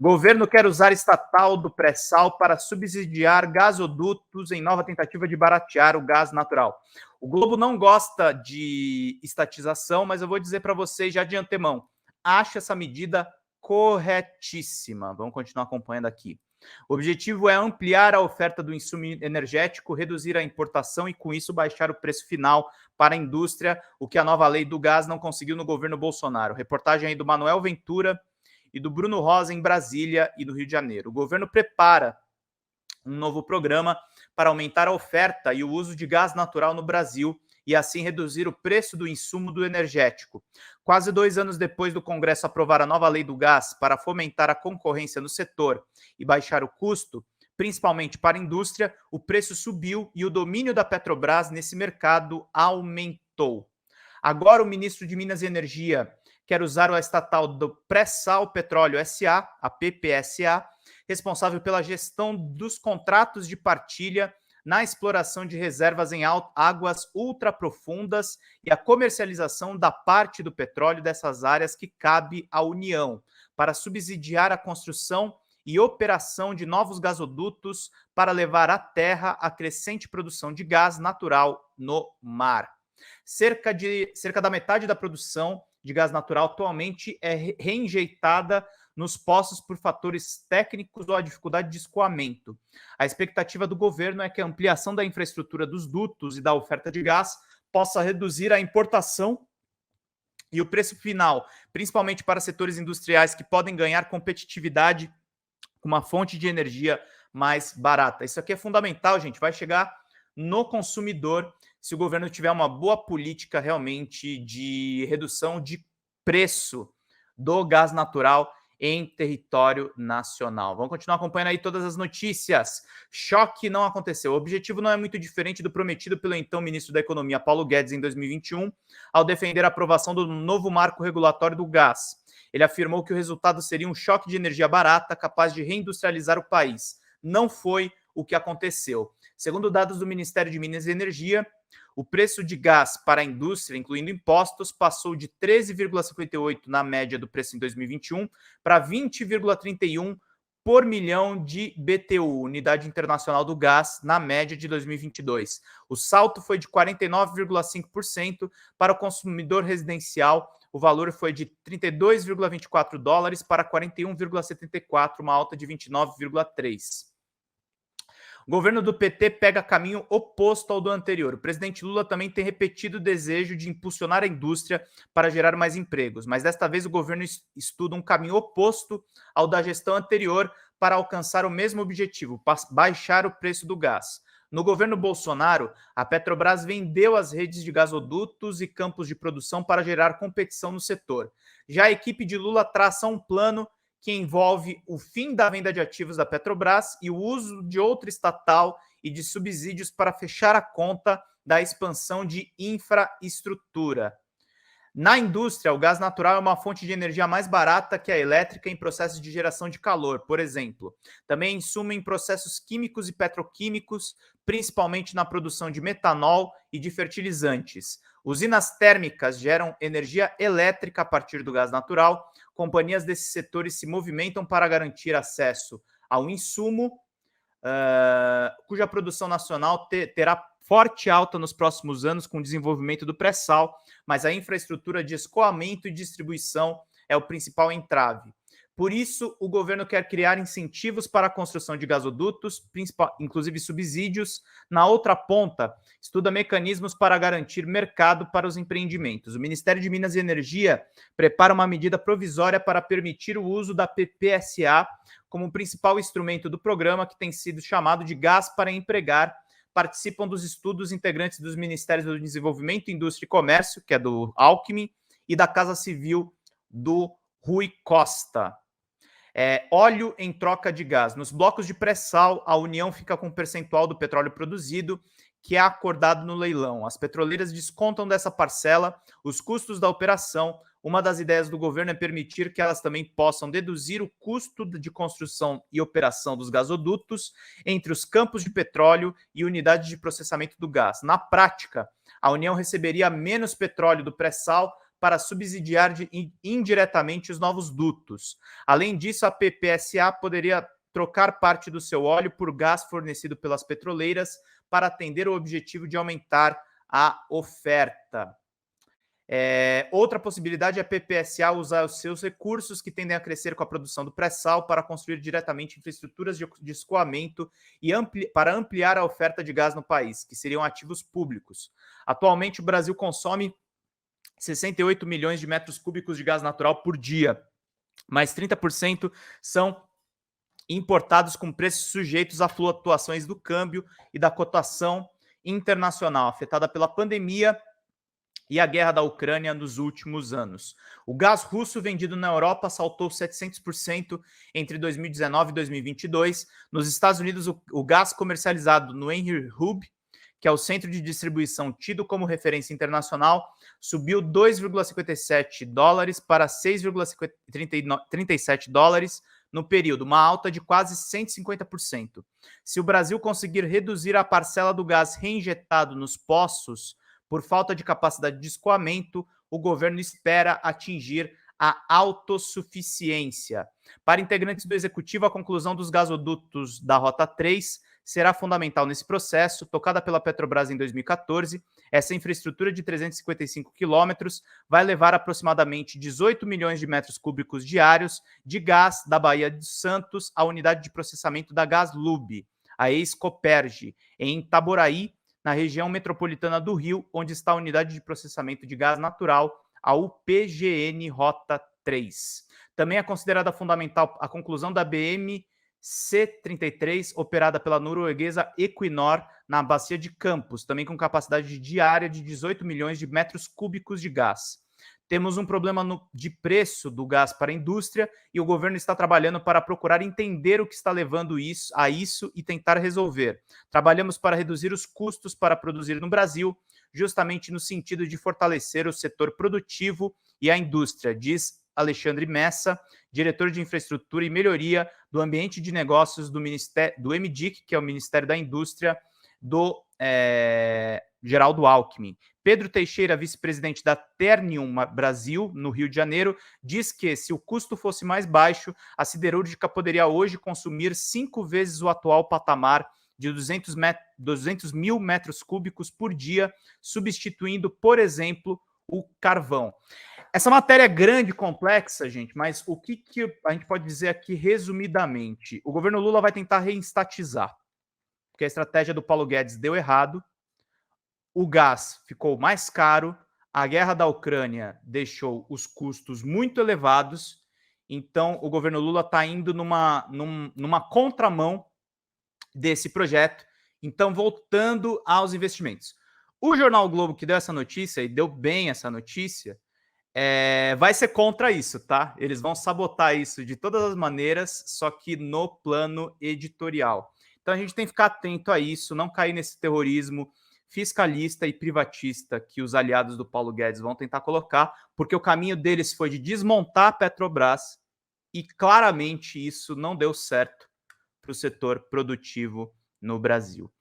Governo quer usar estatal do pré-sal para subsidiar gasodutos em nova tentativa de baratear o gás natural. O Globo não gosta de estatização, mas eu vou dizer para vocês já de antemão, acho essa medida corretíssima. Vamos continuar acompanhando aqui. O objetivo é ampliar a oferta do insumo energético, reduzir a importação e, com isso, baixar o preço final para a indústria, o que a nova lei do gás não conseguiu no governo Bolsonaro. Reportagem aí do Manuel Ventura e do Bruno Rosa em Brasília e no Rio de Janeiro. O governo prepara um novo programa para aumentar a oferta e o uso de gás natural no Brasil e assim reduzir o preço do insumo do energético. Quase 2 anos depois do Congresso aprovar a nova lei do gás para fomentar a concorrência no setor e baixar o custo, principalmente para a indústria, o preço subiu e o domínio da Petrobras nesse mercado aumentou. Agora o ministro de Minas e Energia quer usar o estatal do Pré-Sal Petróleo SA, a PPSA, responsável pela gestão dos contratos de partilha na exploração de reservas em águas ultraprofundas e a comercialização da parte do petróleo dessas áreas que cabe à União, para subsidiar a construção e operação de novos gasodutos para levar à terra a crescente produção de gás natural no mar. Cerca da metade da produção de gás natural atualmente é reinjeitada nos poços por fatores técnicos ou a dificuldade de escoamento. A expectativa do governo é que a ampliação da infraestrutura dos dutos e da oferta de gás possa reduzir a importação e o preço final, principalmente para setores industriais que podem ganhar competitividade com uma fonte de energia mais barata. Isso aqui é fundamental, gente, vai chegar no consumidor se o governo tiver uma boa política realmente de redução de preço do gás natural em território nacional. Vamos continuar acompanhando aí todas as notícias. Choque não aconteceu. O objetivo não é muito diferente do prometido pelo então ministro da Economia, Paulo Guedes, em 2021, ao defender a aprovação do novo marco regulatório do gás. Ele afirmou que o resultado seria um choque de energia barata capaz de reindustrializar o país. Não foi o que aconteceu. Segundo dados do Ministério de Minas e Energia, o preço de gás para a indústria, incluindo impostos, passou de 13,58 na média do preço em 2021 para 20,31 por milhão de BTU, Unidade Internacional do Gás, na média de 2022. O salto foi de 49,5% para o consumidor residencial. O valor foi de 32,24 dólares para 41,74, uma alta de 29,3%. O governo do PT pega caminho oposto ao do anterior. O presidente Lula também tem repetido o desejo de impulsionar a indústria para gerar mais empregos, mas desta vez o governo estuda um caminho oposto ao da gestão anterior para alcançar o mesmo objetivo, baixar o preço do gás. No governo Bolsonaro, a Petrobras vendeu as redes de gasodutos e campos de produção para gerar competição no setor. Já a equipe de Lula traça um plano que envolve o fim da venda de ativos da Petrobras e o uso de outra estatal e de subsídios para fechar a conta da expansão de infraestrutura. Na indústria, o gás natural é uma fonte de energia mais barata que a elétrica em processos de geração de calor, por exemplo. Também insumo em processos químicos e petroquímicos, principalmente na produção de metanol e de fertilizantes. Usinas térmicas geram energia elétrica a partir do gás natural. Companhias desses setores se movimentam para garantir acesso ao insumo, cuja produção nacional terá forte alta nos próximos anos com o desenvolvimento do pré-sal, mas a infraestrutura de escoamento e distribuição é o principal entrave. Por isso, o governo quer criar incentivos para a construção de gasodutos, inclusive subsídios. Na outra ponta, estuda mecanismos para garantir mercado para os empreendimentos. O Ministério de Minas e Energia prepara uma medida provisória para permitir o uso da PPSA como principal instrumento do programa, que tem sido chamado de Gás para Empregar. Participam dos estudos integrantes dos Ministérios do Desenvolvimento, Indústria e Comércio, que é do Alckmin, e da Casa Civil do Rui Costa. Óleo em troca de gás. Nos blocos de pré-sal, a União fica com um percentual do petróleo produzido que é acordado no leilão. As petroleiras descontam dessa parcela os custos da operação. Uma das ideias do governo é permitir que elas também possam deduzir o custo de construção e operação dos gasodutos entre os campos de petróleo e unidades de processamento do gás. Na prática, a União receberia menos petróleo do pré-sal para subsidiar indiretamente os novos dutos. Além disso, a PPSA poderia trocar parte do seu óleo por gás fornecido pelas petroleiras para atender o objetivo de aumentar a oferta. Outra possibilidade é a PPSA usar os seus recursos que tendem a crescer com a produção do pré-sal para construir diretamente infraestruturas de escoamento e para ampliar a oferta de gás no país, que seriam ativos públicos. Atualmente, o Brasil consome 68 milhões de metros cúbicos de gás natural por dia, mas 30% são importados com preços sujeitos a flutuações do câmbio e da cotação internacional, afetada pela pandemia e a guerra da Ucrânia nos últimos anos. O gás russo vendido na Europa saltou 700% entre 2019 e 2022. Nos Estados Unidos, o gás comercializado no Henry Hub, que é o centro de distribuição tido como referência internacional, subiu 2,57 dólares para 6,37 dólares no período, uma alta de quase 150%. Se o Brasil conseguir reduzir a parcela do gás reinjetado nos poços por falta de capacidade de escoamento, o governo espera atingir a autossuficiência. Para integrantes do Executivo, a conclusão dos gasodutos da Rota 3 será fundamental nesse processo. Tocada pela Petrobras em 2014, essa infraestrutura de 355 quilômetros vai levar aproximadamente 18 milhões de metros cúbicos diários de gás da Baía de Santos à unidade de processamento da Gaslub, a ex-Coperge, em Itaboraí, na região metropolitana do Rio, onde está a unidade de processamento de gás natural, a UPGN Rota 3. Também é considerada fundamental a conclusão da BM-C-33, operada pela norueguesa Equinor, na bacia de Campos, também com capacidade diária de 18 milhões de metros cúbicos de gás. Temos um problema de preço do gás para a indústria e o governo está trabalhando para procurar entender o que está levando a isso e tentar resolver. Trabalhamos para reduzir os custos para produzir no Brasil, justamente no sentido de fortalecer o setor produtivo e a indústria, diz Alexandre Messa, diretor de Infraestrutura e Melhoria do Ambiente de Negócios do MDIC, que é o Ministério da Indústria, do Geraldo Alckmin. Pedro Teixeira, vice-presidente da Ternium Brasil, no Rio de Janeiro, diz que, se o custo fosse mais baixo, a siderúrgica poderia hoje consumir 5 vezes o atual patamar de 200 mil metros cúbicos por dia, substituindo, por exemplo, o carvão. Essa matéria é grande e complexa, gente, mas o que a gente pode dizer aqui resumidamente? O governo Lula vai tentar reestatizar, porque a estratégia do Paulo Guedes deu errado, o gás ficou mais caro, a guerra da Ucrânia deixou os custos muito elevados, então o governo Lula está indo numa contramão desse projeto. Então, voltando aos investimentos. O Jornal o Globo, que deu essa notícia, e deu bem essa notícia, vai ser contra isso, tá? Eles vão sabotar isso de todas as maneiras, só que no plano editorial. Então, a gente tem que ficar atento a isso, não cair nesse terrorismo fiscalista e privatista que os aliados do Paulo Guedes vão tentar colocar, porque o caminho deles foi de desmontar a Petrobras e claramente isso não deu certo para o setor produtivo no Brasil.